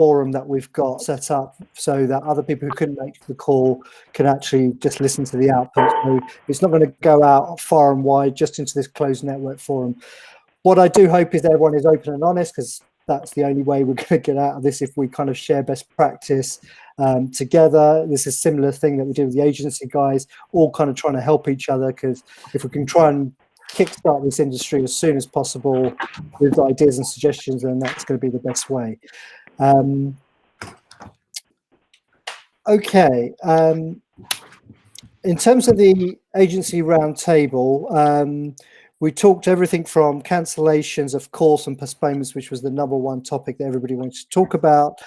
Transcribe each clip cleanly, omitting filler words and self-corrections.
forum that we've got set up so that other people who couldn't make the call can actually just listen to the output. So it's not going to go out far and wide, just into this closed network forum. What I do hope is that everyone is open and honest, because that's the only way we're going to get out of this, if we kind of share best practice together. This is a similar thing that we do with the agency guys, all kind of trying to help each other, because if we can try and kickstart this industry as soon as possible with ideas and suggestions, then that's going to be the best way. Okay. In terms of the agency roundtable, we talked everything from cancellations, of course, and postponements, which was the #1 topic that everybody wanted to talk about,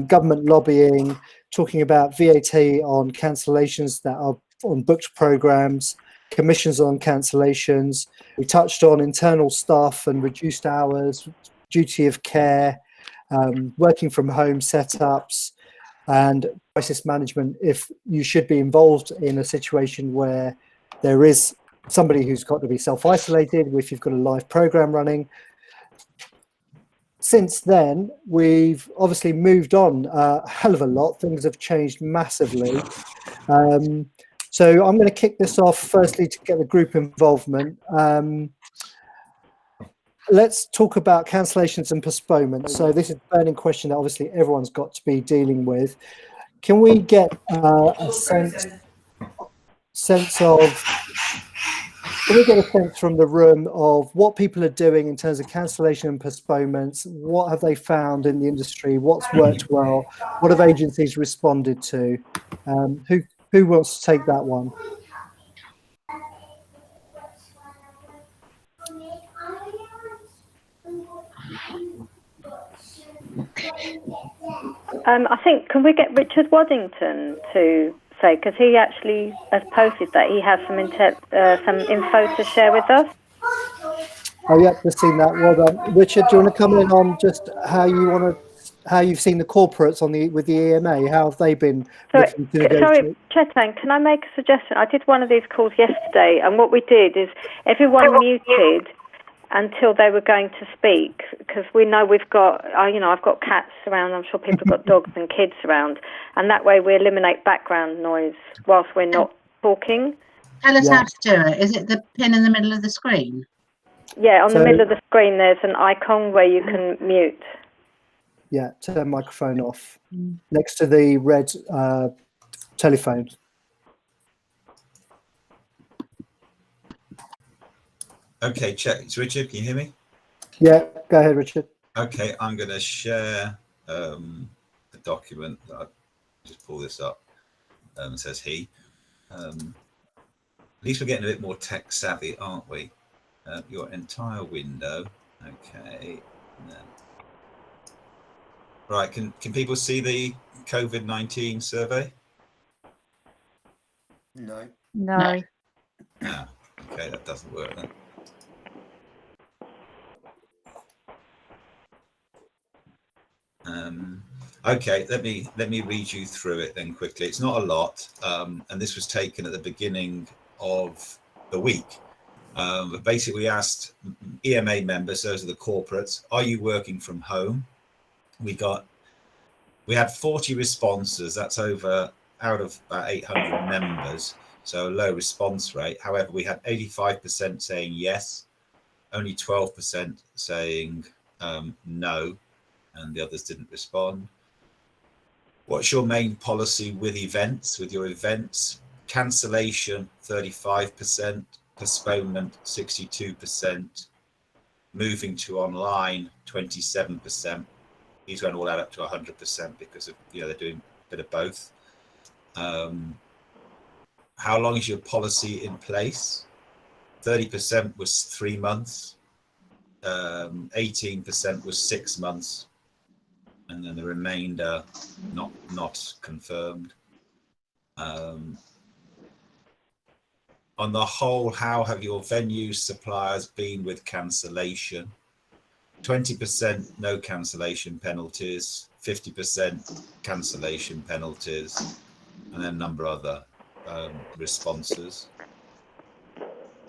government lobbying, talking about VAT on cancellations that are on booked programs, commissions on cancellations. We touched on internal staff and reduced hours, duty of care, working from home setups, and crisis management if you should be involved in a situation where there is somebody who's got to be self-isolated, if you've got a live program running. Since then, we've obviously moved on a hell of a lot. Things have changed massively. So I'm going to kick this off firstly to get the group involvement. Let's talk about cancellations and postponements. So this is a burning question that obviously everyone's got to be dealing with. Can we get a sense from the room of what people are doing in terms of cancellation and postponements? What have they found in the industry? What's worked well? What have agencies responded to? Who wants to take that one? I think, can we get Richard Waddington to say, because he actually has posted that he has some info to share with us. Oh yeah, just seen that. Well done, Richard. Do you want to come in on just how you've seen the corporates with the EMA? How have they been looking to negotiate? Sorry, Chetan, can I make a suggestion? I did one of these calls yesterday, and what we did is everyone muted until they were going to speak, because we know we've got, I've got cats around, I'm sure people have got dogs and kids around, and that way we eliminate background noise whilst we're not talking. Tell us how to do it. Is it the pin in the middle of the screen? Yeah, on the middle of the screen there's an icon where you can mute. Yeah, turn microphone off next to the red telephone. Okay, check. It's Richard. Can you hear me? Yeah, go ahead, Richard. Okay, I'm going to share the document. I'll just pull this up. It says he. At least we're getting a bit more tech savvy, aren't we? Your entire window. Okay. And then... Right. Can people see the COVID-19 survey? No. No. Ah, okay, that doesn't work then. Okay, let me read you through it then quickly. It's not a lot, and this was taken at the beginning of the week. But basically, we asked EMA members, those are the corporates, are you working from home? We had 40 responses. That's out of about 800 members, so a low response rate. However, we had 85% saying yes, only 12% saying no, and the others didn't respond. What's your main policy with your events? Cancellation, 35%, postponement, 62%, moving to online, 27%. These won't all add up to 100% because of, they're doing a bit of both. How long is your policy in place? 30% was 3 months, 18% was 6 months, and then the remainder not confirmed. On the whole, how have your venue suppliers been with cancellation? 20% no cancellation penalties, 50% cancellation penalties, and then a number of other responses.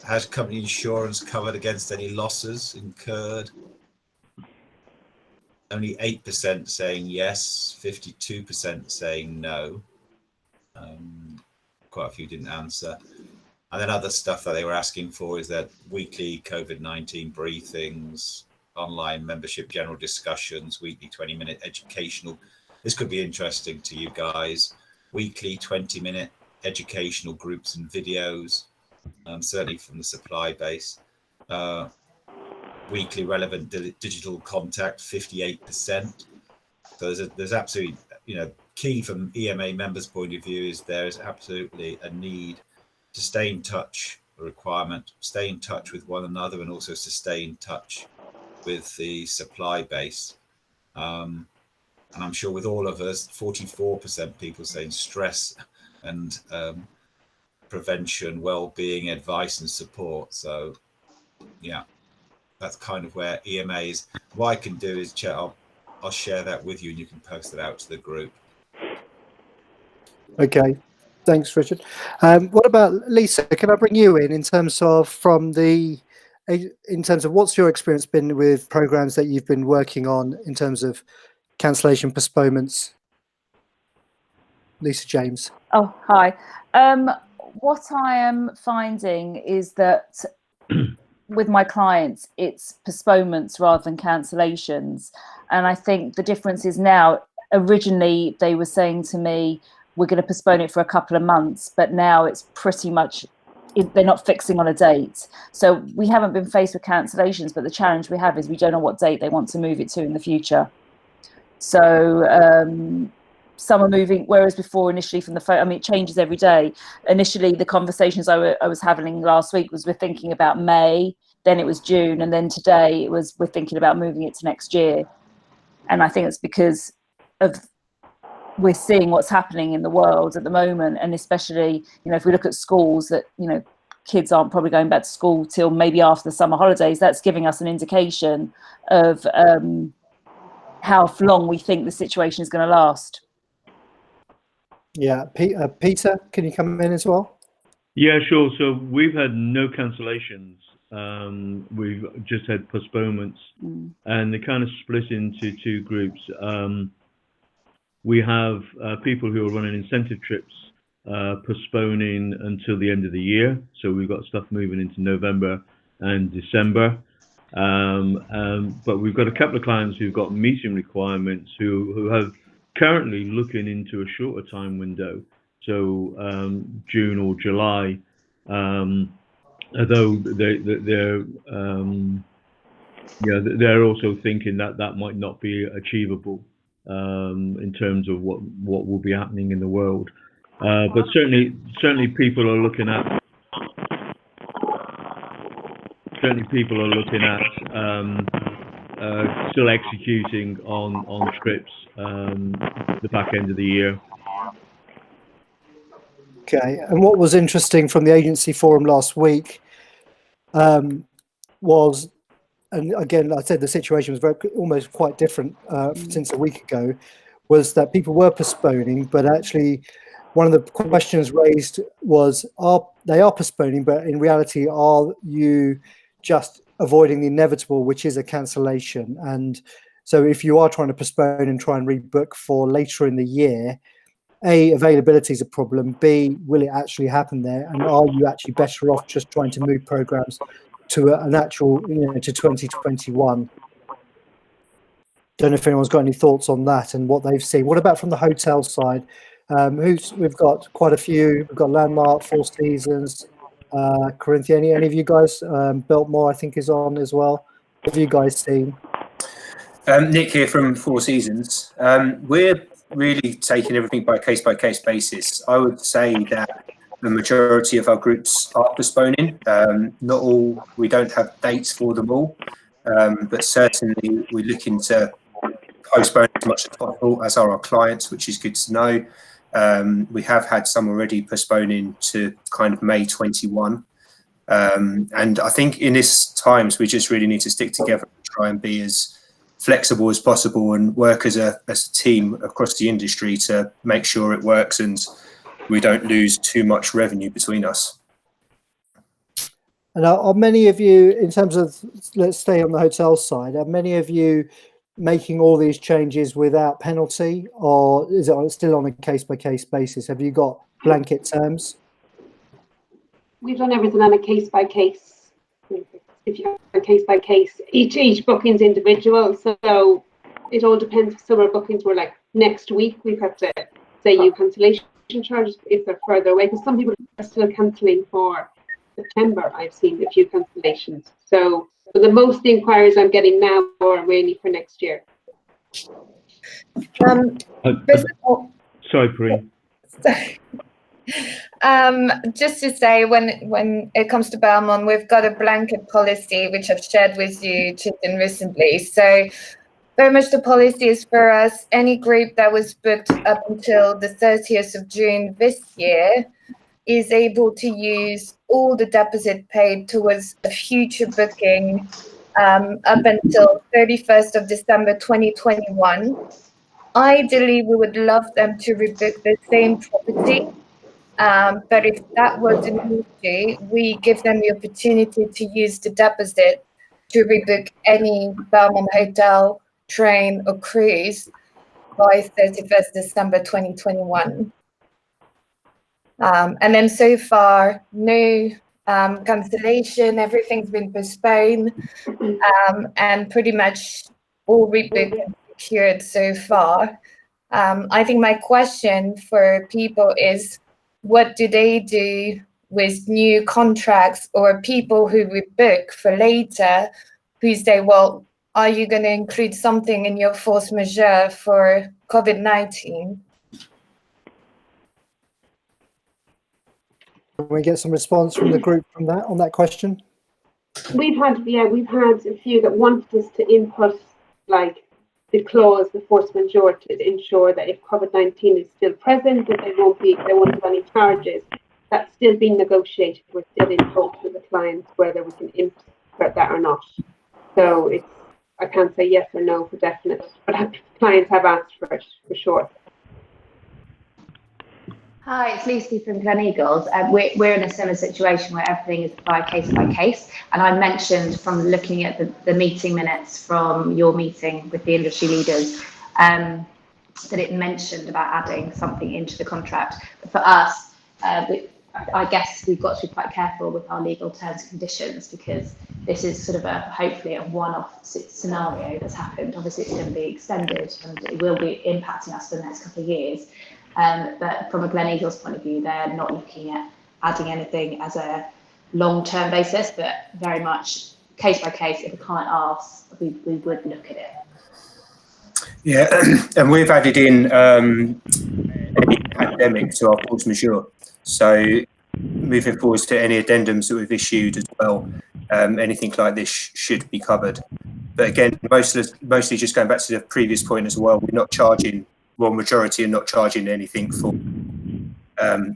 Has company insurance covered against any losses incurred? only 8% saying yes, 52% saying no. Quite a few didn't answer. And then other stuff that they were asking for is that weekly COVID-19 briefings, online membership general discussions, weekly 20-minute educational. This could be interesting to you guys. Weekly 20-minute educational groups and videos, certainly from the supply base. Weekly relevant digital contact, 58%. So there's absolutely, key from EMA members' point of view is there is absolutely a need to stay in touch, a requirement, stay in touch with one another, and also to stay in touch with the supply base. And I'm sure with all of us, 44% people saying stress and prevention, well-being, advice and support. So yeah, that's kind of where EMA is. What I can do is I'll share that with you and you can post it out to the group. Okay, thanks, Richard. What about Lisa? Can I bring you in terms of what's your experience been with programs that you've been working on in terms of cancellation postponements? Lisa James. Oh, hi. What I am finding is that with my clients, it's postponements rather than cancellations. And I think the difference is now, originally they were saying to me, we're going to postpone it for a couple of months, but now it's pretty much, they're not fixing on a date. So we haven't been faced with cancellations, but the challenge we have is we don't know what date they want to move it to in the future. So some are moving, whereas before initially from the phone, I mean, it changes every day. Initially, the conversations I was having last week was we're thinking about May, then it was June, and then today it was we're thinking about moving it to next year. And I think it's because of we're seeing what's happening in the world at the moment, and especially, if we look at schools, that kids aren't probably going back to school till maybe after the summer holidays. That's giving us an indication of how long we think the situation is going to last. Yeah, Peter, can you come in as well? Yeah, sure. So we've had no cancellations. We've just had postponements, and they kind of split into two groups. We have people who are running incentive trips postponing until the end of the year. So we've got stuff moving into November and December. But we've got a couple of clients who've got meeting requirements who have currently looking into a shorter time window. So June or July, although they're also thinking that might not be achievable in terms of what will be happening in the world. But certainly people are looking at still executing on trips the back end of the year. Okay, and what was interesting from the agency forum last week was, and again, I said the situation was almost quite different since a week ago, was that people were postponing, but actually one of the questions raised was, they are postponing, but in reality, are you just avoiding the inevitable, which is a cancellation? And so if you are trying to postpone and try and rebook for later in the year, A, availability is a problem. B, will it actually happen there? And are you actually better off just trying to move programs to an actual, to 2021? Don't know if anyone's got any thoughts on that and what they've seen. What about from the hotel side? We've got quite a few. We've got Landmark, Four Seasons, Corinthia. Any of you guys? Biltmore, I think, is on as well. What have you guys seen? Nick here from Four Seasons. We're really taking everything by case basis. I would say that the majority of our groups are postponing. Not all, we don't have dates for them all, but certainly we're looking to postpone as much as possible, as are our clients, which is good to know. We have had some already postponing to kind of May 21. And I think in this times, we just really need to stick together and try and be as flexible as possible and work as a team across the industry to make sure it works and we don't lose too much revenue between us. And are many of you, in terms of, let's stay on the hotel side, are many of you making all these changes without penalty, or is it still on a case-by-case basis? Have you got blanket terms? We've done everything on a case-by-case. If you have a case-by-case, each booking's individual, so it all depends. Some of our bookings were like next week. We've had to say you cancellation charges if they're further away, because some people are still cancelling for September. I've seen a few cancellations. So the most inquiries I'm getting now are really for next year. Sorry, Pareen. Just to say, when it comes to Belmont, we've got a blanket policy which I've shared with you, Chitin, recently. So very much the policy is for us, any group that was booked up until the 30th of June this year is able to use all the deposit paid towards a future booking up until 31st of December 2021. Ideally, we would love them to rebook the same property. But if that wasn't an issue, we give them the opportunity to use the deposit to rebook any Belmont hotel, train or cruise by 31st December 2021. And then so far, no cancellation, everything's been postponed, and pretty much all rebooking secured so far. I think my question for people is, what do they do with new contracts or people who rebook for later who say, well, are you going to include something in your force majeure for COVID-19? Can we get some response from the group on that question? We've had a few that wanted us to input like the clause, the force majeure, to ensure that if COVID-19 is still present, that there won't be any charges. That's still being negotiated. We're still in talks with the clients whether we can insert that or not. So I can't say yes or no for definite, but clients have asked for it for sure. Hi, it's Lucy from Gleneagles. We're in a similar situation where everything is by case, and I mentioned from looking at the meeting minutes from your meeting with the industry leaders that it mentioned about adding something into the contract. But for us, I guess we've got to be quite careful with our legal terms and conditions, because this is sort of hopefully a one-off scenario that's happened. Obviously, it's going to be extended and it will be impacting us for the next couple of years. But from a Gleneagles point of view, they're not looking at adding anything as a long-term basis, but very much case by case. If a client asks, we would look at it. Yeah, and we've added in any pandemic to our force majeure. So moving forward to any addendums that we've issued as well, anything like this should be covered. But again, mostly just going back to the previous point as well, we're not charging. Well, majority are not charging anything for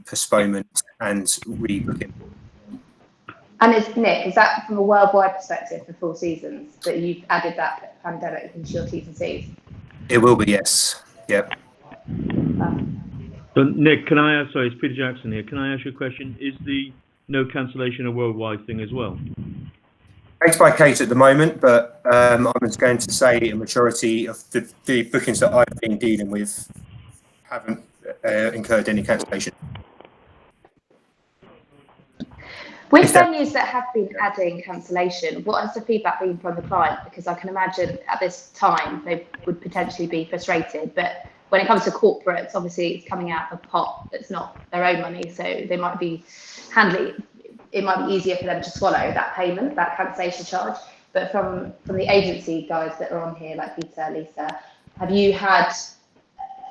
postponement and rebooking. And Nick, is that from a worldwide perspective for Four Seasons that you've added that pandemic into your T's and C's? It will be, yes. Yep. So Nick, can I ask? Sorry, it's Peter Jackson here. Can I ask you a question? Is the no cancellation a worldwide thing as well? Case by case at the moment, but I was going to say a majority of the bookings that I've been dealing with haven't incurred any cancellation. With venues that have been adding cancellation, what has the feedback been from the client? Because I can imagine at this time they would potentially be frustrated, but when it comes to corporates, obviously it's coming out of a pot that's not their own money, so they might be it might be easier for them to swallow that payment, that cancellation charge. But from the agency guys that are on here, like Peter, Lisa, have you had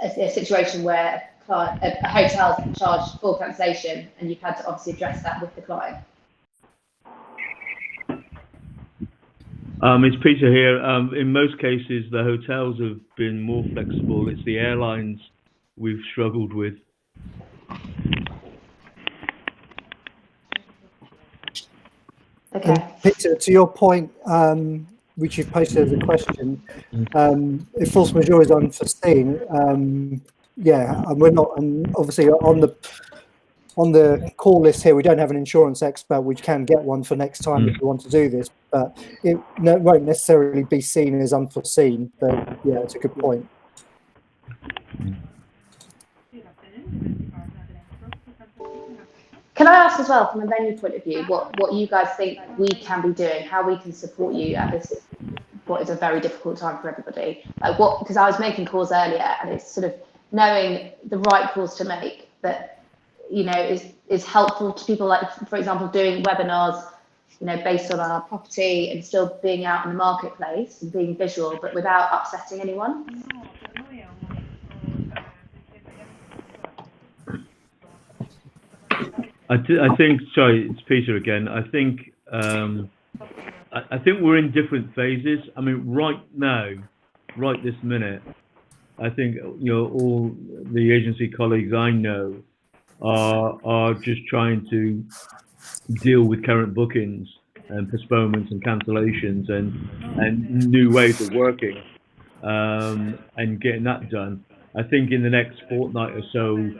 a situation where a hotel's charged full cancellation and you've had to obviously address that with the client? It's Peter here. In most cases, the hotels have been more flexible. It's the airlines we've struggled with. Okay. Peter, to your point, which you've posted as a question, if force majeure is unforeseen, yeah, and we're not, and obviously on the on the call list here, we don't have an insurance expert. We can get one for next time if you want to do this, but it won't necessarily be seen as unforeseen. But yeah, it's a good point. Can I ask as well, from a venue point of view, what you guys think we can be doing, how we can support you at this, what is a very difficult time for everybody? Like because I was making calls earlier, and it's sort of knowing the right calls to make that, you know, is helpful to people, like, for example, doing webinars, you know, based on our property and still being out in the marketplace and being visual, but without upsetting anyone. I think, sorry, it's Peter again. I think we're in different phases. I mean, right now, right this minute, I think, you know, all the agency colleagues I know are just trying to deal with current bookings and postponements and cancellations and new ways of working, and getting that done. I think in the next fortnight or so,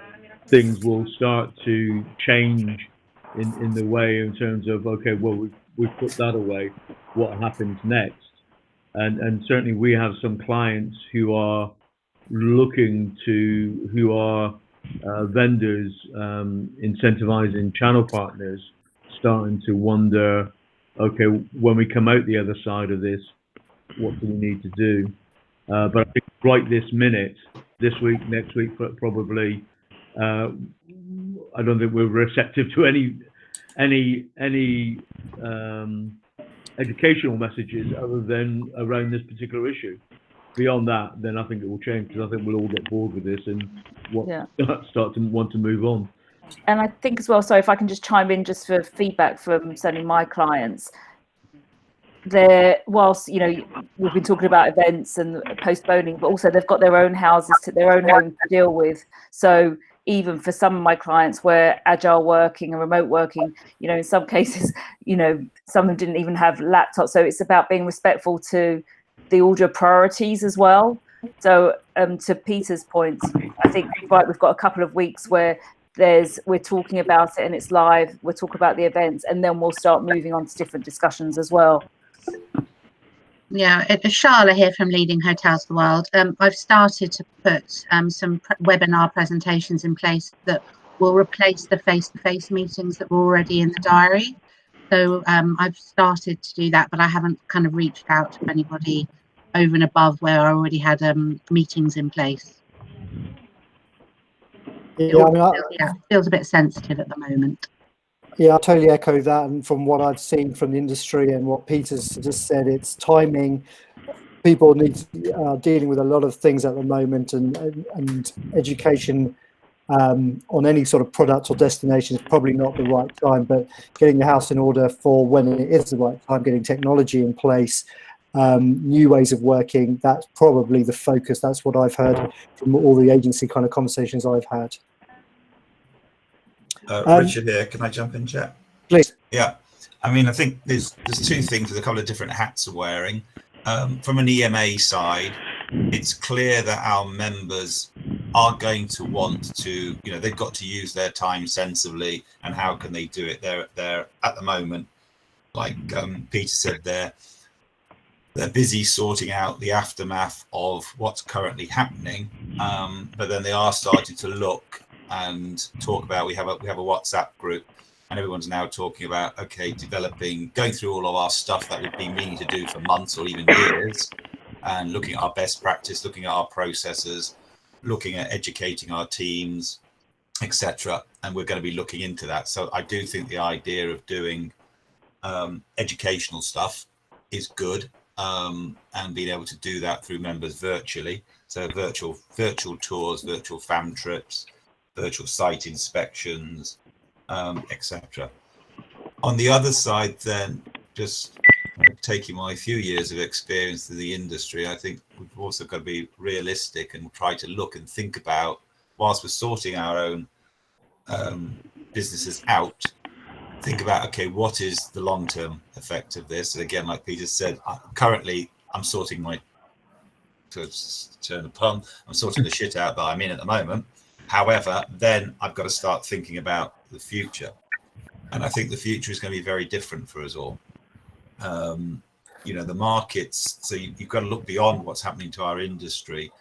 things will start to change in the way, in terms of, okay, well, we've put that away, what happens next? And certainly we have some clients who are looking to, who are vendors, incentivizing channel partners, starting to wonder, okay, when we come out the other side of this, what do we need to do? But I think right this minute, this week, next week, probably, I don't think we're receptive to any educational messages other than around this particular issue. Beyond that, then I think it will change, because I think we'll all get bored with this and start to want to move on. And I think as well, so if I can just chime in just for feedback from certainly my clients, whilst, you know, we've been talking about events and postponing, but also they've got their own houses, their own home to deal with. So even for some of my clients where agile working and remote working, you know, in some cases, you know, some of them didn't even have laptops. So it's about being respectful to the order of priorities as well. So to Peter's point, I think, right, we've got a couple of weeks where we're talking about it and it's live, we'll talk about the events, and then we'll start moving on to different discussions as well. Yeah, it's Charlotte here from Leading Hotels the World. I've started to put some webinar presentations in place that will replace the face-to-face meetings that were already in the diary. So I've started to do that, but I haven't kind of reached out to anybody over and above where I already had meetings in place. Yeah, feels a bit sensitive at the moment. Yeah, I totally echo that. And from what I've seen from the industry and what Peter's just said, it's timing. People are dealing with a lot of things at the moment, and education on any sort of product or destination is probably not the right time, but getting the house in order for when it is the right time, getting technology in place, new ways of working, that's probably the focus. That's what I've heard from all the agency kind of conversations I've had. Richard here, can I jump in, chat? Please. Yeah, I mean, I think there's two things with a couple of different hats are wearing. From an EMA side, it's clear that our members are going to want to, you know, they've got to use their time sensibly, and how can they do it? They're at the moment, like Peter said, they're busy sorting out the aftermath of what's currently happening, but then they are starting to look and talk about, we have a WhatsApp group, and everyone's now talking about, okay, going through all of our stuff that we've been meaning to do for months or even years, and looking at our best practice, looking at our processes, looking at educating our teams, etc. And we're going to be looking into that. So I do think the idea of doing educational stuff is good, and being able to do that through members virtually. So virtual tours, virtual fam trips, virtual site inspections, etc. On the other side, then, just taking my few years of experience in the industry, I think we've also got to be realistic and try to look and think about, whilst we're sorting our own businesses out, think about, okay, what is the long-term effect of this? And again, like Peter said, currently I'm sorting to turn a pun, I'm sorting the shit out that I'm in at the moment. However, then I've got to start thinking about the future. And I think the future is going to be very different for us all. The markets, so you've got to look beyond what's happening to our industry,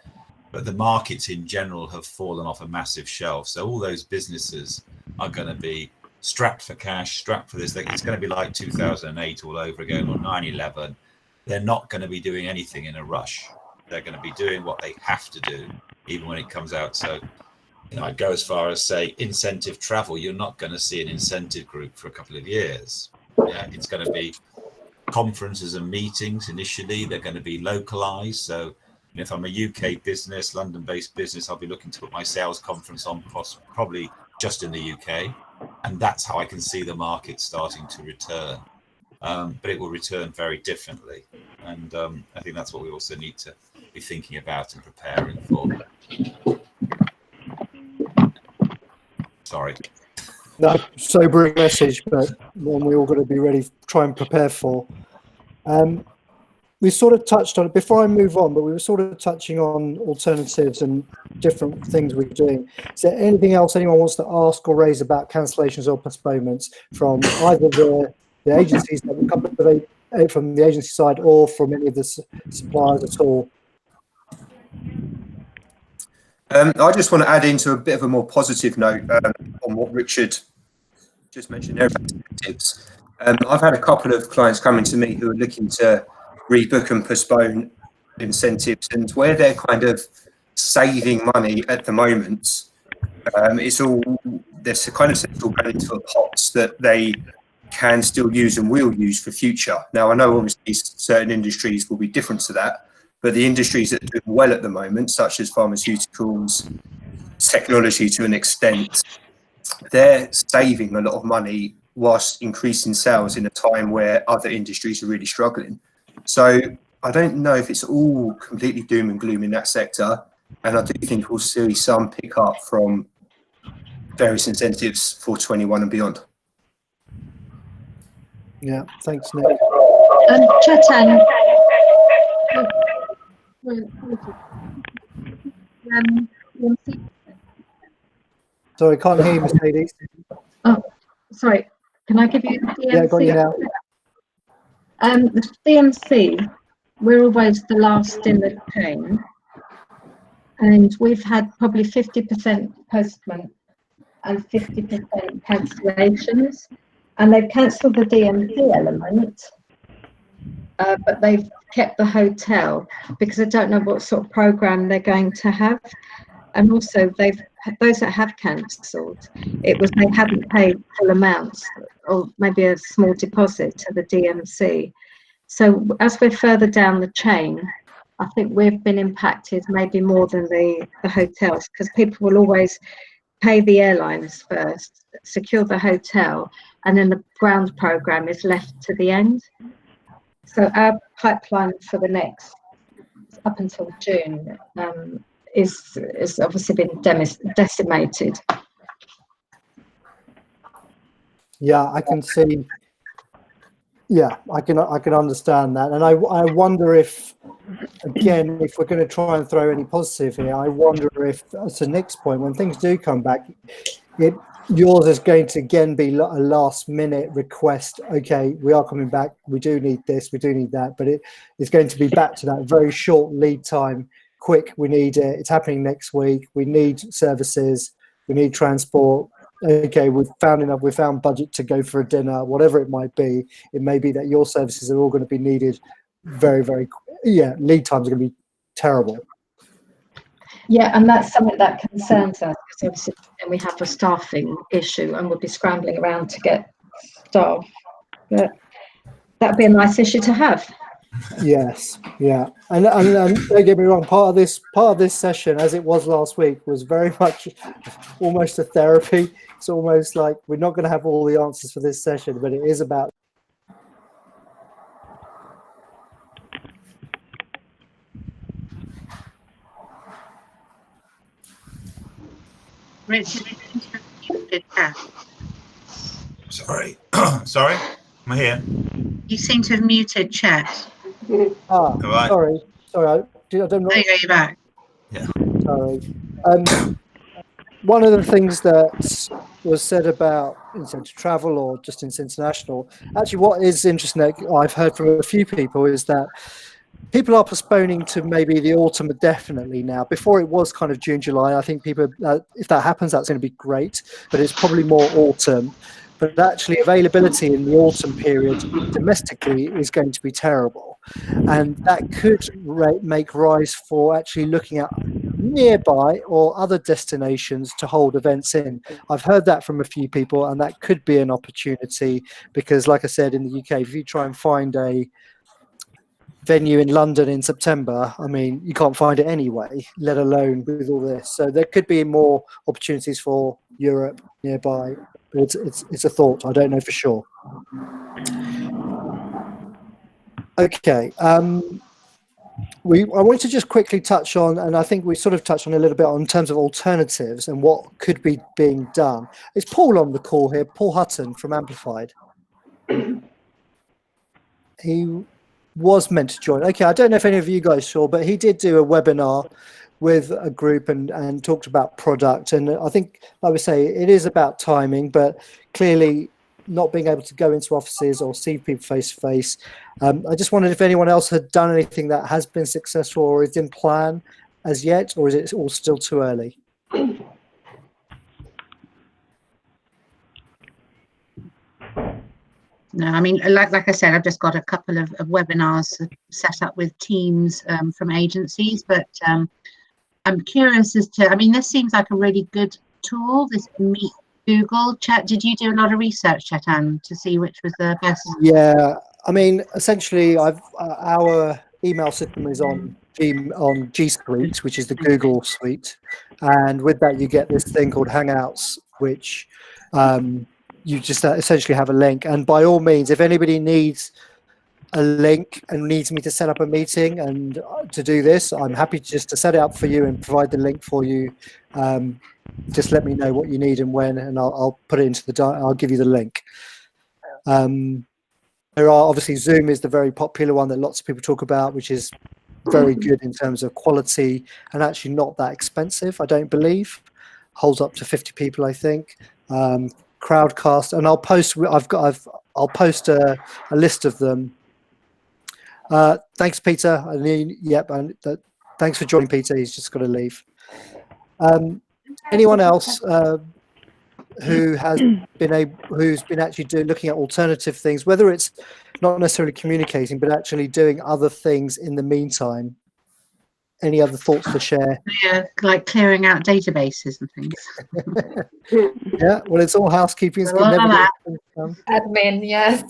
but the markets in general have fallen off a massive shelf. So all those businesses are going to be strapped for cash, strapped for this. It's going to be like 2008 all over again, or 9/11. They're not going to be doing anything in a rush. They're going to be doing what they have to do, even when it comes out. So, I'd go as far as say incentive travel. You're not going to see an incentive group for a couple of years. Yeah, it's going to be conferences and meetings initially. They're going to be localized. So, if I'm a UK business, London-based business, I'll be looking to put my sales conference on probably just in the UK. And that's how I can see the market starting to return. But it will return very differently. And I think that's what we also need to be thinking about and preparing for. Sorry. No, sobering message, but one we all got to be ready, try and prepare for. We sort of touched on it before I move on, but we were sort of touching on alternatives and different things we're doing. Is there anything else anyone wants to ask or raise about cancellations or postponements from either the agencies that will come from the agency side or from any of the suppliers at all? I just want to add into a bit of a more positive note on what Richard just mentioned there about incentives. I've had a couple of clients coming to me who are looking to rebook and postpone incentives, and where they're kind of saving money at the moment, there's a kind of central going into pots that they can still use and will use for future. Now, I know obviously certain industries will be different to that, but the industries that are doing well at the moment, such as pharmaceuticals, technology to an extent, they're saving a lot of money whilst increasing sales in a time where other industries are really struggling. So I don't know if it's all completely doom and gloom in that sector, and I do think we'll see some pick up from various incentives for 21 and beyond. Yeah, thanks, Nick. Chetan, Sorry, can't hear you, Mercedes. Oh, sorry. Can I give you the DMC? Yeah, got you now. The DMC, we're always the last in the chain, and we've had probably 50% postponement and 50% cancellations, and they've cancelled the DMC element, but they've kept the hotel because I don't know what sort of program they're going to have. And also those that have cancelled, it was they hadn't paid full amounts or maybe a small deposit to the DMC. So as we're further down the chain, I think we've been impacted maybe more than the hotels, because people will always pay the airlines first, secure the hotel, and then the ground program is left to the end. So our pipeline for the next, up until June, is obviously been decimated. Yeah, I can see. Yeah, I can understand that, and I wonder if, again, if we're going to try and throw any positive here, I wonder if, to Nick's point, when things do come back, yours is going to again be a last-minute request. Okay, we are coming back. We do need this. We do need that, but it's going to be back to that very short lead time. Quick, we need it. It's happening next week. We need services. We need transport. Okay, we've found budget to go for a dinner, whatever it might be. It may be that your services are all going to be needed very, very quick. Yeah, lead times are going to be terrible. Yeah, and that's something that concerns us, because obviously then we have a staffing issue and we'll be scrambling around to get staff. But that'd be a nice issue to have. Yes, yeah, and don't get me wrong. Part of this session, as it was last week, was very much almost a therapy. It's almost like we're not going to have all the answers for this session, but it is about. Richard, Sorry. Sorry, am I here? you seem to have muted chat. Right. Sorry. I don't know. There you go, you're back. Yeah. Sorry. One of the things that was said about incentive travel or just international, actually what is interesting, I've heard from a few people, is that people are postponing to maybe the autumn definitely now. Before it was kind of June, July. I think people, if that happens, that's going to be great, but it's probably more autumn. But actually availability in the autumn period domestically is going to be terrible. And that could make rise for actually looking at nearby or other destinations to hold events in. I've heard that from a few people, and that could be an opportunity because, like I said, in the UK, if you try and find a venue in London in September, I mean, you can't find it anyway, let alone with all this. So there could be more opportunities for Europe nearby. But it's a thought. I don't know for sure. Okay. I wanted to just quickly touch on, and I think we sort of touched on a little bit on in terms of alternatives and what could be being done. Is Paul on the call here? Paul Hutton from Amplified. He was meant to join. Okay, I don't know if any of you guys saw, but he did do a webinar with a group and talked about product. And I think, like we say, it is about timing, but clearly not being able to go into offices or see people face to face. I just wondered if anyone else had done anything that has been successful or is in plan as yet, or is it all still too early? No, I mean, like I said, I've just got a couple of webinars set up with teams from agencies, but I'm curious as to, I mean, this seems like a really good tool, this Meet Google chat. Did you do a lot of research, Chetan, to see which was the best? Yeah, I mean, essentially, our email system is on G Suite, which is the Google suite, and with that you get this thing called Hangouts, which you just essentially have a link. And by all means, if anybody needs a link and needs me to set up a meeting and to do this, I'm happy just to set it up for you and provide the link for you. Just let me know what you need and when, and I'll put it into I'll give you the link. There are obviously Zoom is the very popular one that lots of people talk about, which is very good in terms of quality and actually not that expensive, I don't believe. Holds up to 50 people, I think. Crowdcast, and I'll post. I'll post a list of them. Thanks, Peter. Thanks for joining, Peter. He's just got to leave. Anyone else who's been actually looking at alternative things, whether it's not necessarily communicating, but actually doing other things in the meantime? Any other thoughts to share? Yeah, like clearing out databases and things. Yeah, well, it's all housekeeping. Admin, yes.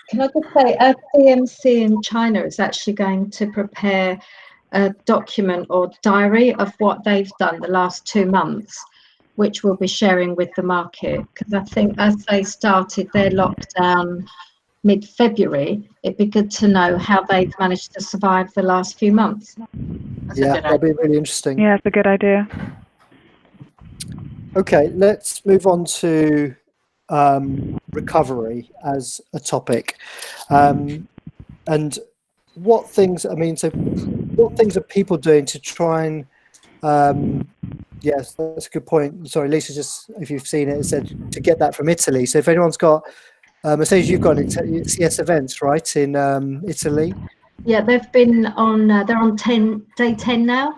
Can I just say, a DMC in China is actually going to prepare a document or diary of what they've done the last 2 months, which we'll be sharing with the market. Because I think as they started their lockdown mid-February, it'd be good to know how they've managed to survive the last few months. Yeah, that'll be really interesting. Yeah, it's a good idea. Okay, let's move on to recovery as a topic. And what things, I mean, so what things are people doing to try and, yes, that's a good point. Sorry, Lisa, just if you've seen it said to get that from Italy. So if anyone's got, Mercedes, you've got CS events, right, in Italy? Yeah, they've been on, they're on day 10 now.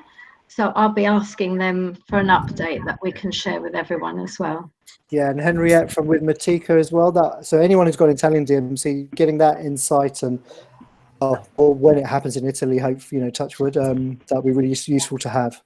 So I'll be asking them for an update that we can share with everyone as well. Yeah, and Henriette from with Matika as well. So anyone who's got Italian DMC, getting that insight and or when it happens in Italy, hope, touch wood, that'll be really useful to have.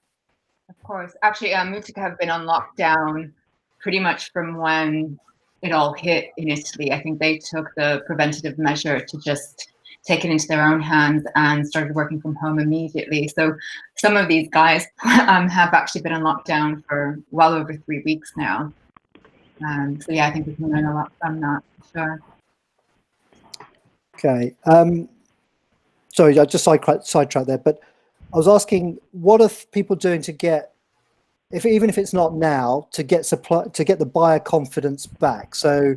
Of course. Actually, Mutica have been on lockdown pretty much from when it all hit in Italy. I think they took the preventative measure to just take it into their own hands and started working from home immediately. So some of these guys have actually been on lockdown for well over 3 weeks now. So yeah, I think we can learn a lot from that, for sure. Okay. Sorry, I just sidetracked there, but I was asking, what are people doing to get, even if it's not now, to get the buyer confidence back? So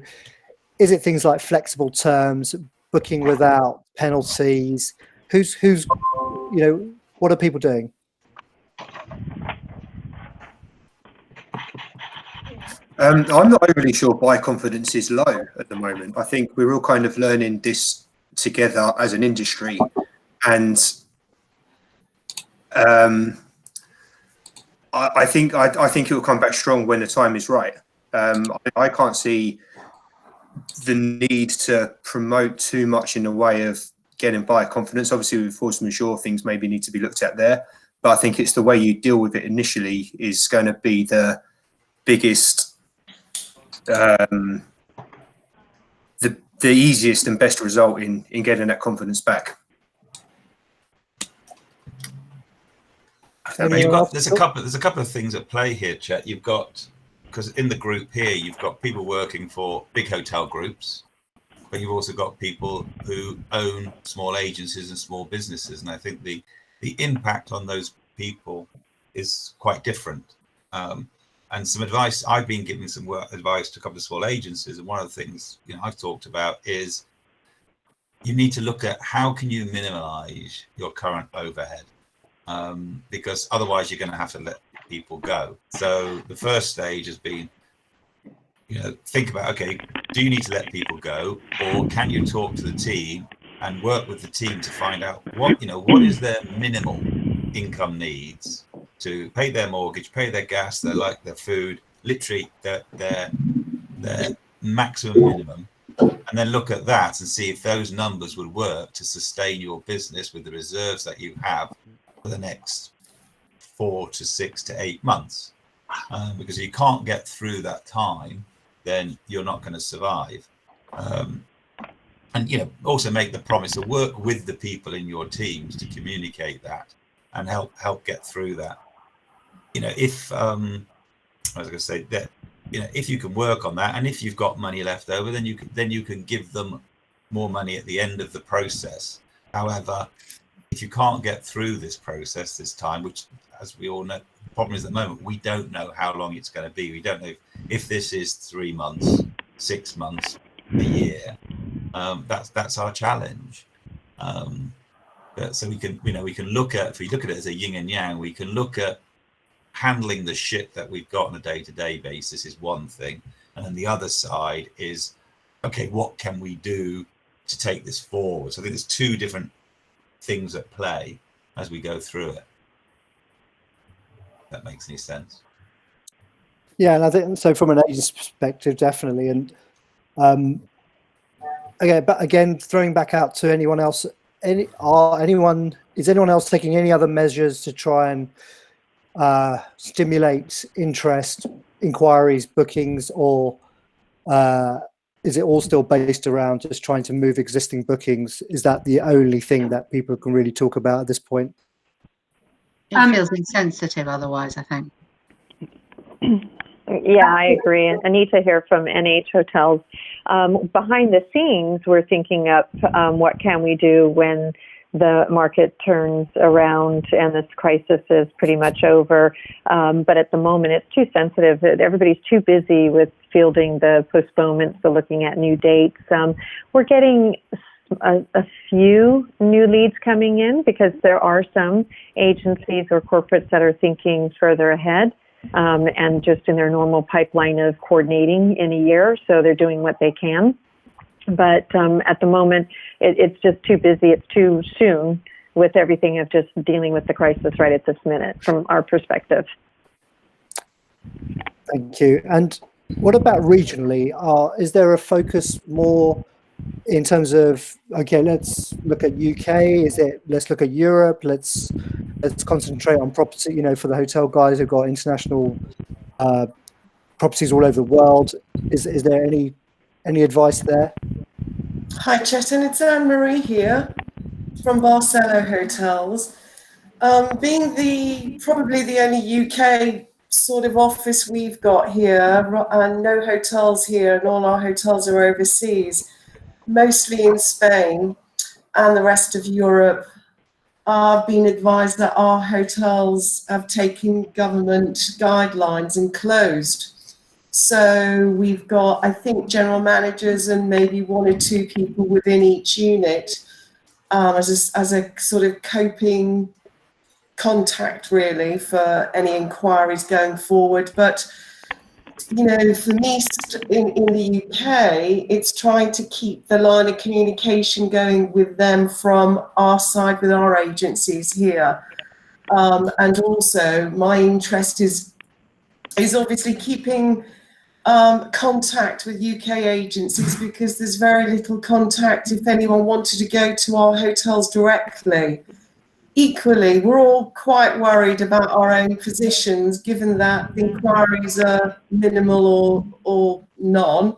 is it things like flexible terms, booking without penalties? What are people doing? I'm not overly sure buy confidence is low at the moment. I think we're all kind of learning this together as an industry, and I think it will come back strong when the time is right. I can't see the need to promote too much in the way of getting buyer confidence. Obviously, with force majeure, things maybe need to be looked at there, but I think it's the way you deal with it initially is going to be the biggest, the easiest and best result in getting that confidence back. There's a couple of things at play here, Chet. You've got, because in the group here, you've got people working for big hotel groups, but you've also got people who own small agencies and small businesses, and I think the impact on those people is quite different. And some advice, I've been giving some advice to a couple of small agencies, and one of the things I've talked about is you need to look at how can you minimize your current overhead, because otherwise you're going to have to let people go. So the first stage has been, think about, okay, do you need to let people go, or can you talk to the team and work with the team to find out what is their minimal income needs to pay their mortgage, pay their gas, their food, literally their maximum minimum, and then look at that and see if those numbers would work to sustain your business with the reserves that you have for the next 4 to 6 to 8 months. Because if you can't get through that time, then you're not going to survive. And also make the promise to work with the people in your teams to communicate that and help get through that. If I was going to say that, if you can work on that, and if you've got money left over, then you can give them more money at the end of the process. However, if you can't get through this process this time, which, as we all know, the problem is at the moment, we don't know how long it's going to be. We don't know if this is 3 months, 6 months, a year. That's our challenge. So we can look at, if we look at it as a yin and yang, we can look at handling the shit that we've got on a day-to-day basis is one thing, and then the other side is, okay, what can we do to take this forward? So I think there's two different things at play as we go through it. If that makes any sense. Yeah, and I think so from an agency perspective, definitely. And again, throwing back out to anyone else, is anyone else taking any other measures to try and stimulate interest, inquiries, bookings, or is it all still based around just trying to move existing bookings? Is that the only thing that people can really talk about at this point? It feels insensitive otherwise, I think. Yeah, I agree. And Anita here from NH Hotels. Behind the scenes, we're thinking up what can we do when the market turns around and this crisis is pretty much over. But at the moment, it's too sensitive. Everybody's too busy with fielding the postponements, so looking at new dates. We're getting a few new leads coming in because there are some agencies or corporates that are thinking further ahead and just in their normal pipeline of coordinating in a year. So they're doing what they can. But at the moment, it's just too busy. It's too soon with everything of just dealing with the crisis right at this minute from our perspective. Thank you. And what about regionally? Is there a focus more in terms of, okay, let's look at UK? Let's look at Europe? Let's concentrate on property, for the hotel guys who've got international properties all over the world. Is there any advice there? Hi, Chetan. It's Anne-Marie here from Barcelo Hotels. Being probably the only UK sort of office we've got here, and no hotels here, and all our hotels are overseas, mostly in Spain and the rest of Europe. I've been advised that our hotels have taken government guidelines and closed. So we've got, I think, general managers and maybe 1 or 2 people within each unit as a sort of coping contact, really, for any inquiries going forward. But you know, for me in the UK, it's trying to keep the line of communication going with them from our side, with our agencies here. And also my interest is obviously keeping contact with UK agencies, because there's very little contact if anyone wanted to go to our hotels directly. Equally, we're all quite worried about our own positions, given that the inquiries are minimal or none,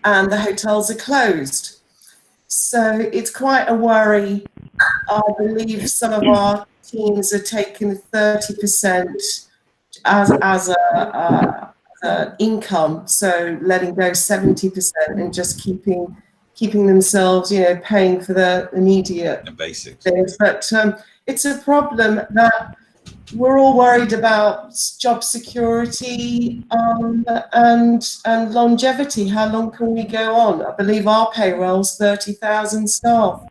and the hotels are closed. So it's quite a worry. I believe some of our teams are taking 30% as a income, so letting go 70% and just keeping themselves, you know, paying for the immediate basics things. But it's a problem that we're all worried about: job security and longevity. How long can we go on? I believe our payroll's 30,000 staff.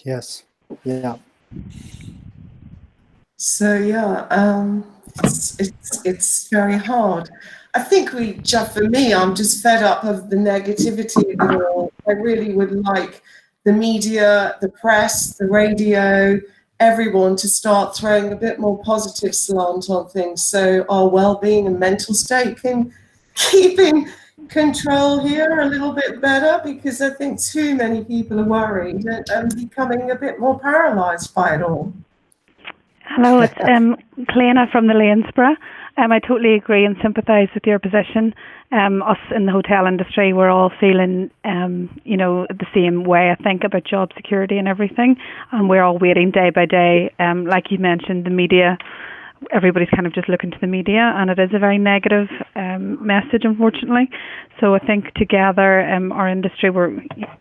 Yes. Yeah. So yeah, it's very hard. I think for me, I'm just fed up of the negativity of it all. I really would like the media, the press, the radio, everyone to start throwing a bit more positive slant on things, so our well-being and mental state can keep in control here a little bit better, because I think too many people are worried and becoming a bit more paralysed by it all. Hello, it's Clena from the Lanesborough. I totally agree and sympathise with your position. Us in the hotel industry, we're all feeling, you know, the same way, I think, about job security and everything. And we're all waiting day by day. Like you mentioned, the media, everybody's kind of just looking to the media, and it is a very negative message, unfortunately. So I think together, our industry,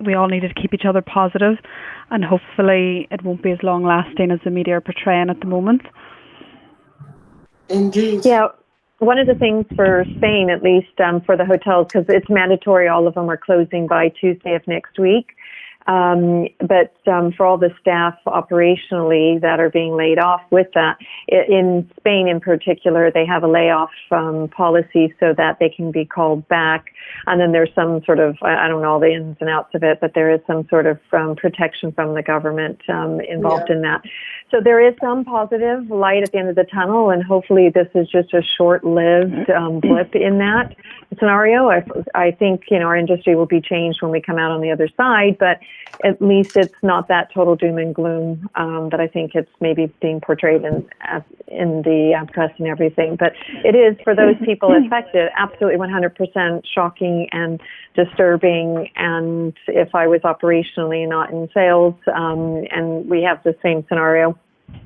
we all need to keep each other positive, and hopefully it won't be as long lasting as the media are portraying at the moment. Indeed. Yeah. One of the things for Spain, at least for the hotels, because it's mandatory, all of them are closing by Tuesday of next week. But for all the staff operationally that are being laid off with that, in Spain in particular, they have a layoff policy so that they can be called back. And then there's some sort of, I don't know all the ins and outs of it, but there is some sort of protection from the government involved in that. So there is some positive light at the end of the tunnel, and hopefully this is just a short-lived blip in that scenario. I think, you know, our industry will be changed when we come out on the other side, but at least it's not that total doom and gloom that I think it's maybe being portrayed in the press and everything. But it is, for those people affected, absolutely 100% shocking and disturbing. And if I was operationally not in sales, and we have the same scenario,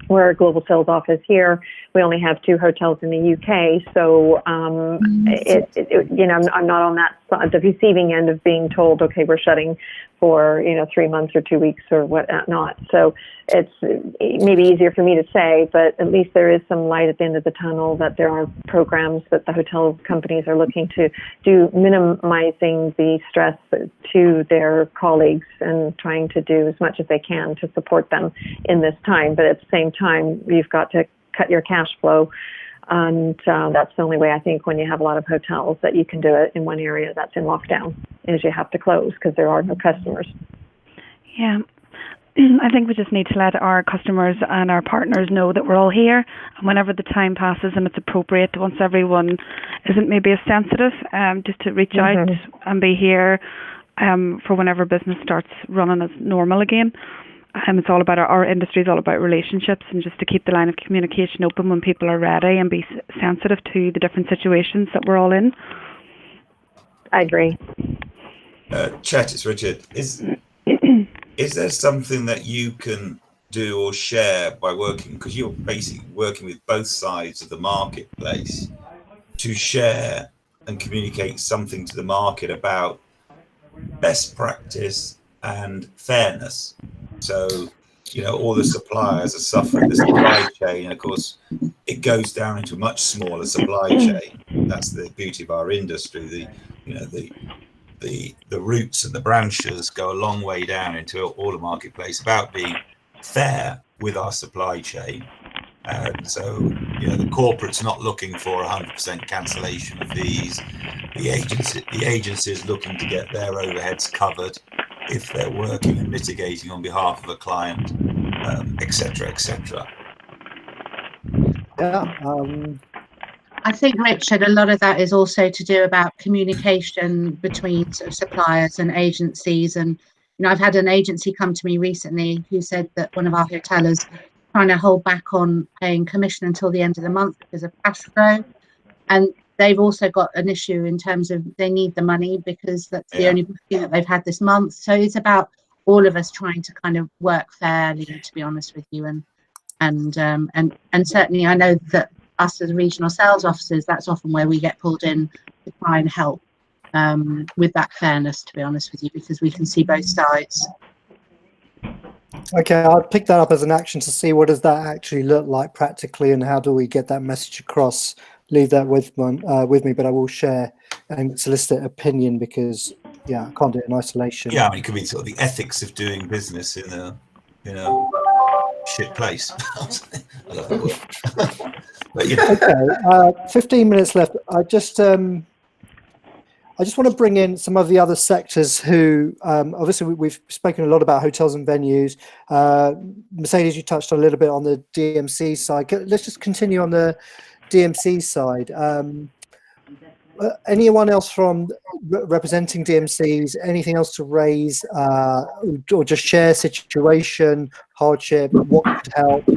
we're a global sales office here. We only have 2 hotels in the UK, so you know, I'm not on that the receiving end of being told, okay, we're shutting for 3 months or 2 weeks or whatnot. So it's maybe easier for me to say, but at least there is some light at the end of the tunnel, that there are programs that the hotel companies are looking to do, minimizing the stress to their colleagues and trying to do as much as they can to support them in this time. But at the same time, you've got to cut your cash flow. And that's the only way, I think, when you have a lot of hotels, that you can do it in one area that's in lockdown, is you have to close because there are no customers. Yeah. I think we just need to let our customers and our partners know that we're all here, and whenever the time passes and it's appropriate, once everyone isn't maybe as sensitive, just to reach out and be here for whenever business starts running as normal again. It's all about our industry is all about relationships, and just to keep the line of communication open when people are ready, and be sensitive to the different situations that we're all in. I agree. Chet, it's Richard. Is there something that you can do or share by working, because you're basically working with both sides of the marketplace, to share and communicate something to the market about best practice and fairness? So, all the suppliers are suffering, the supply chain, and of course, it goes down into a much smaller supply chain. That's the beauty of our industry. The roots and the branches go a long way down into all the marketplace, about being fair with our supply chain And so, the corporate's not looking for 100% cancellation fees. The agency is looking to get their overheads covered if they're working and mitigating on behalf of a client, etc., etc. Yeah. I think, Richard, a lot of that is also to do about communication between sort of suppliers and agencies. And, I've had an agency come to me recently who said that one of our hoteliers trying to hold back on paying commission until the end of the month because of cash flow. And they've also got an issue in terms of they need the money because that's the only booking that they've had this month. So it's about all of us trying to kind of work fairly, to be honest with you. And certainly I know that us as regional sales officers, that's often where we get pulled in to try and help with that fairness, to be honest with you, because we can see both sides. Okay, I'll pick that up as an action to see what does that actually look like practically, and how do we get that message across. Leave that with me, but I will share and solicit opinion because I can't do it in isolation. Yeah, I mean, it could be sort of the ethics of doing business in a shit place. I love that word. But, Okay, 15 minutes left. I just want to bring in some of the other sectors who, obviously, we've spoken a lot about hotels and venues. Mercedes, you touched a little bit on the DMC side. Let's just continue on the DMC side. Anyone else from representing DMCs, anything else to raise or just share situation, hardship, what could help?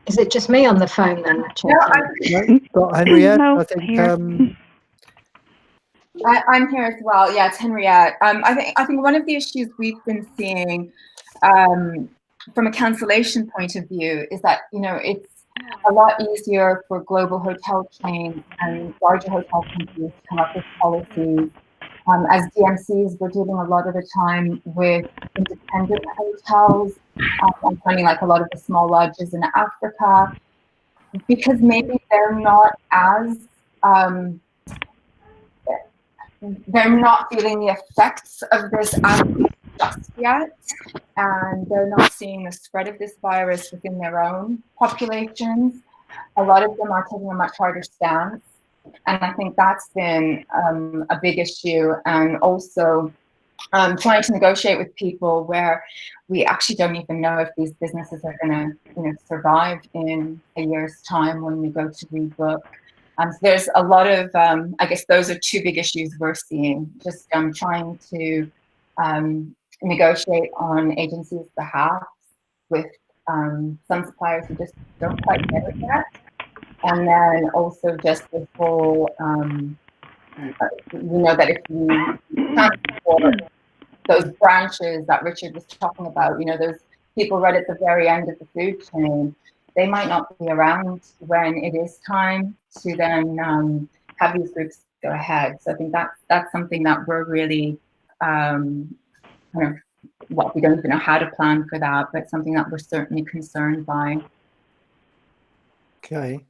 Is it just me on the phone then? No, got Henriette. No, I think. I'm here as well. Yeah, it's Henriette. I think one of the issues we've been seeing from a cancellation point of view is that it's a lot easier for global hotel chains and larger hotel companies to come up with policies. As DMCs, we're dealing a lot of the time with independent hotels. I'm finding like a lot of the small lodges in Africa, because maybe they're not as they're not feeling the effects of this just yet, and they're not seeing the spread of this virus within their own populations. A lot of them are taking a much harder stance, and I think that's been a big issue. And also trying to negotiate with people where we actually don't even know if these businesses are going to survive in a year's time when we go to rebook. So there's a lot of, I guess those are two big issues we're seeing, just trying to negotiate on agencies' behalf with some suppliers who just don't quite get it yet. And then also just this whole, we know that if we transport those branches that Richard was talking about, those people right at the very end of the food chain, they might not be around when it is time to then have these groups go ahead. So I think that's something that we're really we don't even know how to plan for that, but something that we're certainly concerned by. Okay.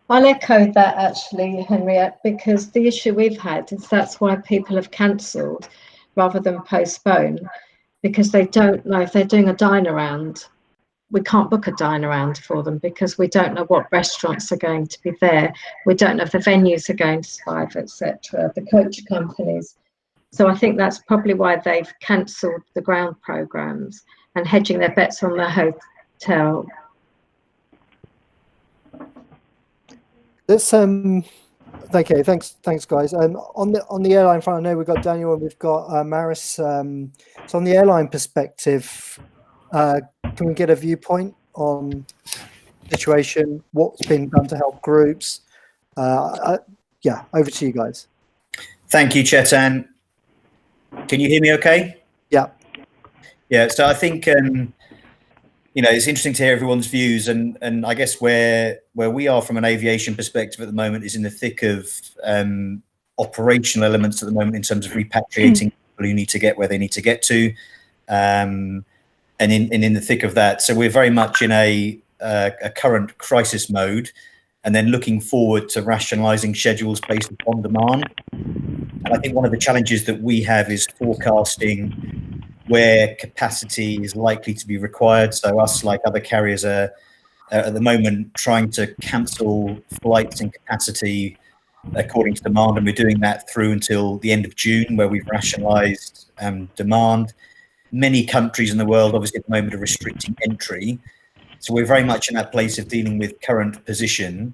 I'll echo that actually, Henriette, because the issue we've had is that's why people have cancelled rather than postpone, because they don't know if they're doing a dine around. We can't book a dine around for them because we don't know what restaurants are going to be there. We don't know if the venues are going to survive, etc. The coach companies. So I think that's probably why they've cancelled the ground programs and hedging their bets on the hotel. Let's okay, thanks guys. On the airline front, I know we've got Daniel and we've got Maris. So on the airline perspective, can we get a viewpoint on situation, what's been done to help groups? Yeah, over to you guys. Thank you, Chetan. Can you hear me okay? Yeah. Yeah, so I think it's interesting to hear everyone's views, and I guess where we are from an aviation perspective at the moment is in the thick of operational elements at the moment in terms of repatriating people who need to get where they need to get to, and in the thick of that. So we're very much in a current crisis mode, and then looking forward to rationalising schedules based upon demand. And I think one of the challenges that we have is forecasting where capacity is likely to be required. So us, like other carriers, are at the moment trying to cancel flights in capacity according to demand, and we're doing that through until the end of June, where we've rationalised demand. Many countries in the world, obviously, at the moment, are restricting entry. So we're very much in that place of dealing with current position.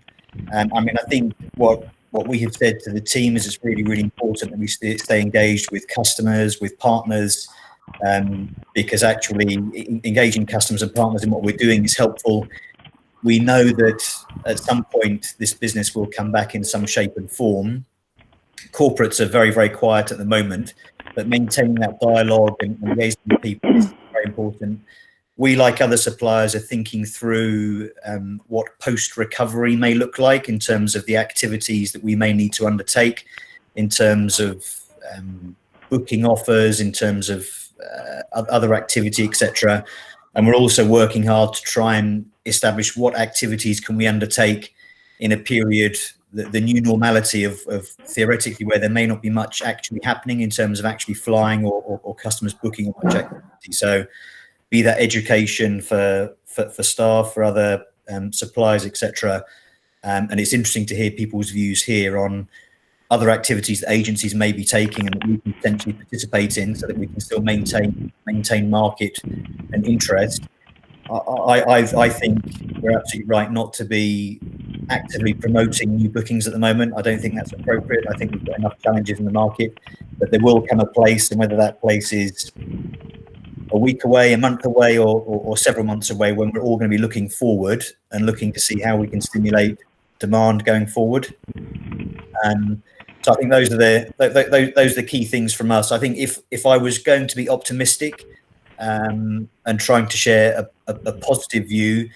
I mean, I think what we have said to the team is it's really, really important that we stay engaged with customers, with partners, because actually engaging customers and partners in what we're doing is helpful. We know that at some point this business will come back in some shape and form. Corporates are very, very quiet at the moment, but maintaining that dialogue and engaging with people is very important. We, like other suppliers, are thinking through what post-recovery may look like in terms of the activities that we may need to undertake, in terms of booking offers, in terms of other activity, etc. And we're also working hard to try and establish what activities can we undertake in a period, the new normality of theoretically where there may not be much actually happening in terms of actually flying or customers booking or much activity. So be that education for staff, for other suppliers, etc. And it's interesting to hear people's views here on other activities that agencies may be taking and that we can potentially participate in, so that we can still maintain market and interest. I think we're absolutely right not to be actively promoting new bookings at the moment. I don't think that's appropriate. I think we've got enough challenges in the market, but there will come a place, and whether that place is a week away, a month away, or several months away, when we're all going to be looking forward and looking to see how we can stimulate demand going forward. So I think those are the key things from us. I think if I was going to be optimistic and trying to share a positive view,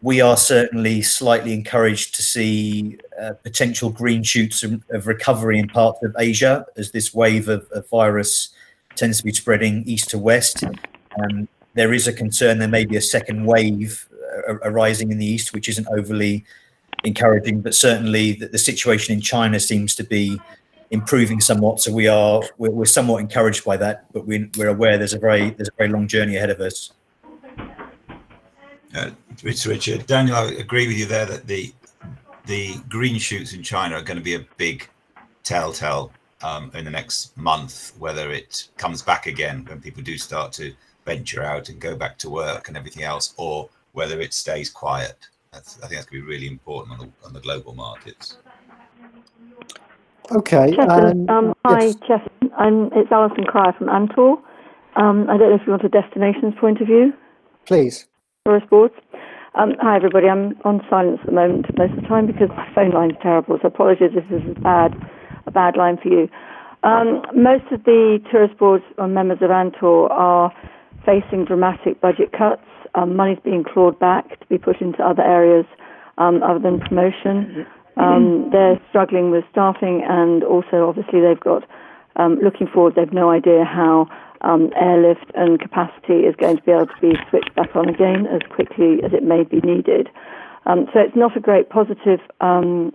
we are certainly slightly encouraged to see potential green shoots of recovery in parts of Asia as this wave of virus tends to be spreading east to west. There is a concern there may be a second wave arising in the east, which isn't overly encouraging, but certainly the situation in China seems to be improving somewhat. So we're somewhat encouraged by that, but we're aware there's a very long journey ahead of us. Richard, Daniel, I agree with you there that the green shoots in China are going to be a big telltale in the next month, whether it comes back again when people do start to venture out and go back to work and everything else, or whether it stays quiet. I think that's going to be really important on the global markets. Okay. Chetan, hi, yes. Chetan. It's Alison Cryer from Antor. I don't know if you want a destinations point of view. Please. Tourist boards. Hi, everybody. I'm on silence at the moment most of the time because my phone line's terrible, so apologies if this is a bad line for you. Most of the tourist boards or members of Antor are facing dramatic budget cuts. Money's being clawed back to be put into other areas other than promotion. They're struggling with staffing, and also obviously they've got looking forward, they've no idea how airlift and capacity is going to be able to be switched back on again as quickly as it may be needed. So it's not a great positive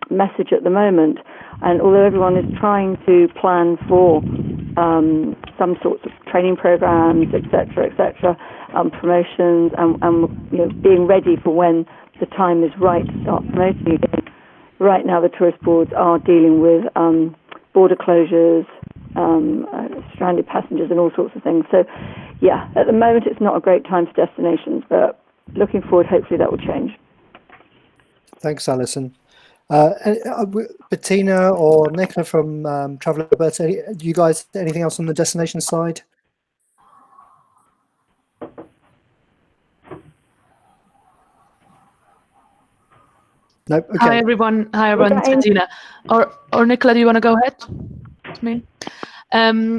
message at the moment, and although everyone is trying to plan for some sorts of training programs, etc., promotions, and being ready for when the time is right to start promoting again. Right now, the tourist boards are dealing with border closures, stranded passengers, and all sorts of things. So, yeah, at the moment, it's not a great time for destinations, but looking forward, hopefully that will change. Thanks, Alison. Bettina or Nicola from Travel Alberta, do you guys anything else on the destination side? Nope. Okay. Hi everyone. It's Bettina. Or Nicola, do you want to go ahead? It's me.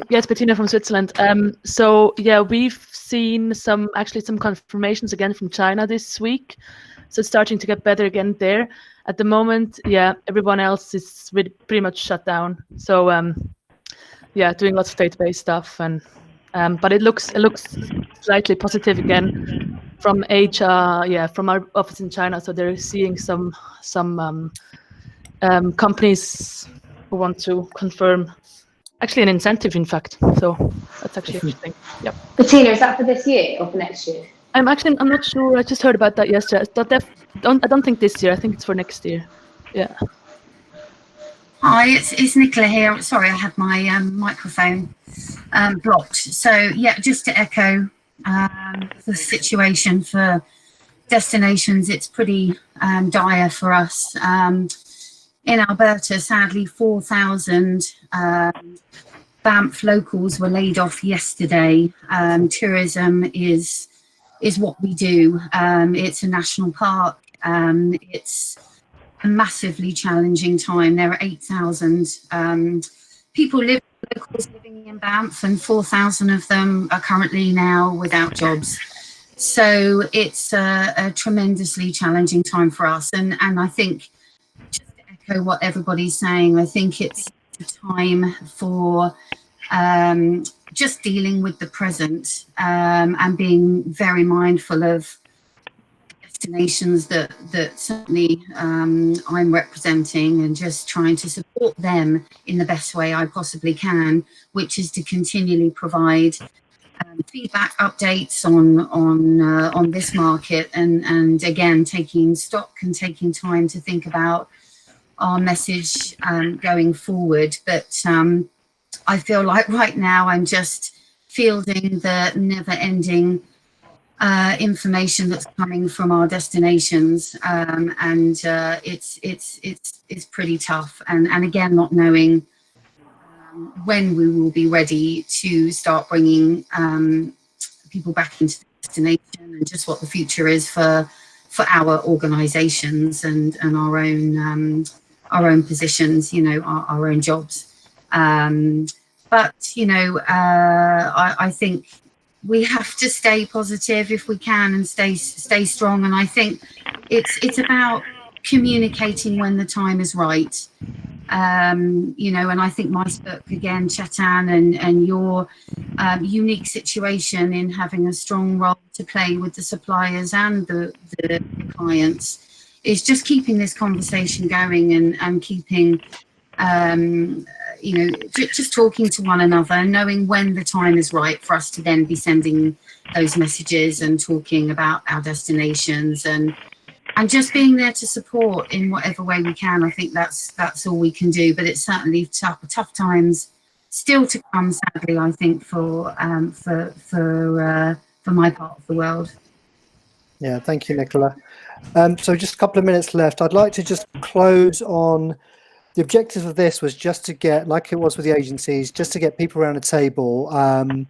Yes, Bettina from Switzerland. So yeah, we've seen some confirmations again from China this week. So it's starting to get better again there. At the moment, yeah, everyone else is pretty much shut down. So yeah, doing lots of database stuff, and but it looks slightly positive again from Asia. Yeah, from our office in China. So they're seeing some companies who want to confirm actually an incentive, in fact. So that's actually interesting. Yep. Bettina, is that for this year or for next year? I'm not sure. I just heard about that yesterday. I don't think this year. I think it's for next year. Yeah. Hi, it's Nicola here. Sorry, I had my microphone blocked. So yeah, just to echo the situation for destinations, it's pretty dire for us. In Alberta, sadly, 4,000 Banff locals were laid off yesterday. Tourism is what we do. It's a national park. It's a massively challenging time. There are 8,000 locals living in Banff, and 4,000 of them are currently now without jobs. So it's a tremendously challenging time for us. And I think, just to echo what everybody's saying, I think it's a time for just dealing with the present and being very mindful of destinations that certainly I'm representing, and just trying to support them in the best way I possibly can, which is to continually provide feedback updates on this market, and again taking stock and taking time to think about our message going forward. But I feel like right now I'm just fielding the never-ending information that's coming from our destinations, and it's pretty tough. And again, not knowing when we will be ready to start bringing people back into the destination, and just what the future is for our organisations and our own positions, our own jobs. But I think we have to stay positive if we can, and stay strong. And I think it's about communicating when the time is right. And I think my book, again, Chetan, and your unique situation in having a strong role to play with the suppliers and the clients is just keeping this conversation going, and keeping just talking to one another, and knowing when the time is right for us to then be sending those messages and talking about our destinations, and just being there to support in whatever way we can. I think that's all we can do. But it's certainly tough times still to come, sadly, I think, for my part of the world. Yeah, thank you, Nicola. So just a couple of minutes left. I'd like to just close on the objective of this was just to get, like it was with the agencies, just to get people around a table. And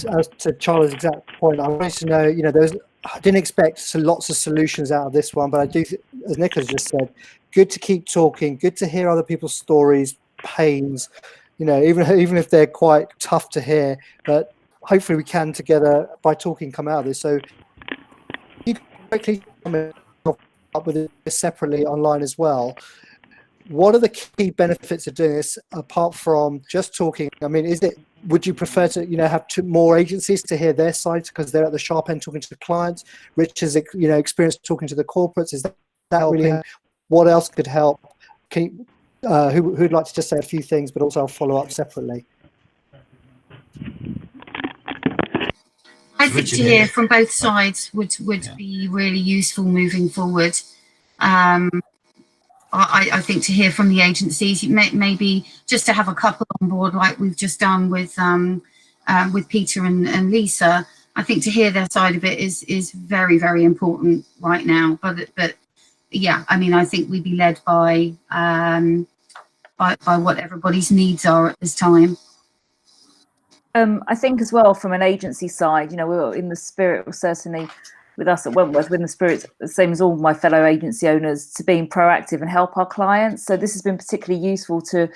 as to Charlie's exact point, I wanted to know, I didn't expect lots of solutions out of this one, but I do, as Nicola just said, good to keep talking, good to hear other people's stories, pains, even if they're quite tough to hear, but hopefully we can together, by talking, come out of this. So you can quickly come up with this separately online as well. What are the key benefits of doing this apart from just talking? I mean, would you prefer to, have more agencies to hear their side because they're at the sharp end talking to the clients? Rich has, experience talking to the corporates. Is that really? What else could help? Who'd like to just say a few things, but also I'll follow up separately. I think to hear from both sides would be really useful moving forward. I think to hear from the agencies, maybe just to have a couple on board, like we've just done with Peter and Lisa. I think to hear their side of it is very, very important right now. But yeah, I mean, I think we'd be led by what everybody's needs are at this time. I think as well from an agency side, we were in the spirit, certainly with us at Wentworth, we're in the spirit, the same as all my fellow agency owners, to being proactive and help our clients. So this has been particularly useful to,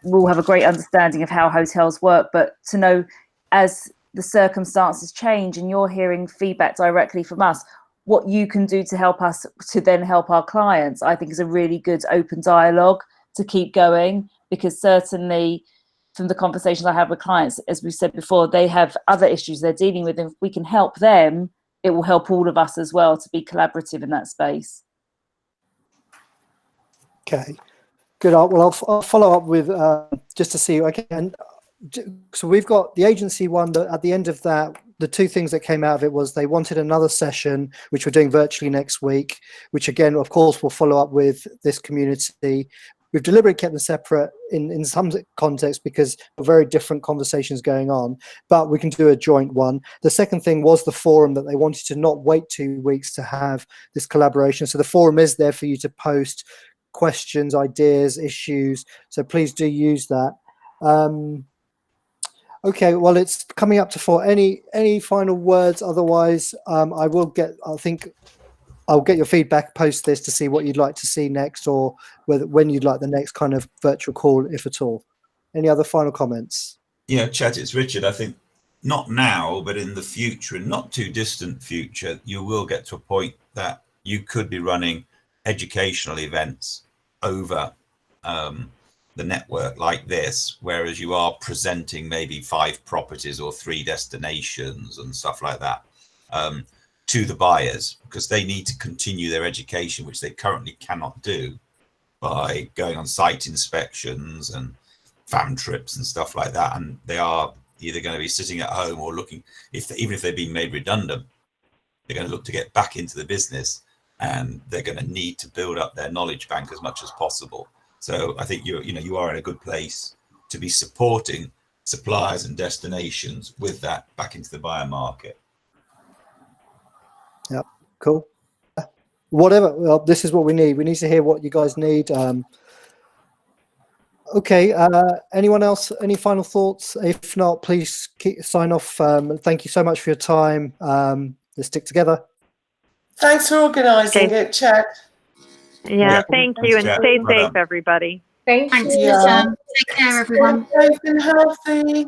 we'll have a great understanding of how hotels work, but to know as the circumstances change and you're hearing feedback directly from us, what you can do to help us to then help our clients, I think is a really good open dialogue to keep going, because certainly from the conversations I have with clients, as we said before, they have other issues they're dealing with. If we can help them, it will help all of us as well to be collaborative in that space. Okay. Good. Well, I'll follow up with just to see. Okay, and so we've got the agency one. That at the end of that, the two things that came out of it was they wanted another session, which we're doing virtually next week. Which again, of course, we'll follow up with this community. We've deliberately kept them separate in some context because of very different conversations going on, but we can do a joint one. The second thing was the forum, that they wanted to not wait 2 weeks to have this collaboration. So the forum is there for you to post questions, ideas, issues. So please do use that. Okay, well, it's coming up to 4. Any final words? Otherwise, I'll get your feedback post this to see what you'd like to see next, or when you'd like the next kind of virtual call, if at all. Any other final comments? Yeah, Chet, it's Richard. I think not now, but in the future, and not too distant future, you will get to a point that you could be running educational events over the network like this, whereas you are presenting maybe 5 properties or 3 destinations and stuff like that to the buyers, because they need to continue their education, which they currently cannot do by going on site inspections and fam trips and stuff like that. And they are either going to be sitting at home or looking, even if they've been made redundant, they're going to look to get back into the business, and they're going to need to build up their knowledge bank as much as possible. So I think you are in a good place to be supporting suppliers and destinations with that back into the buyer market. Yeah, cool. Whatever. Well, this is what we need. We need to hear what you guys need. Okay. Anyone else? Any final thoughts? If not, please sign off. Thank you so much for your time. Let's stick together. Thanks for organising it, Chet. Yeah, thank you, and stay safe, everybody. Thanks. Thanks, Take care, everyone. Stay safe and healthy.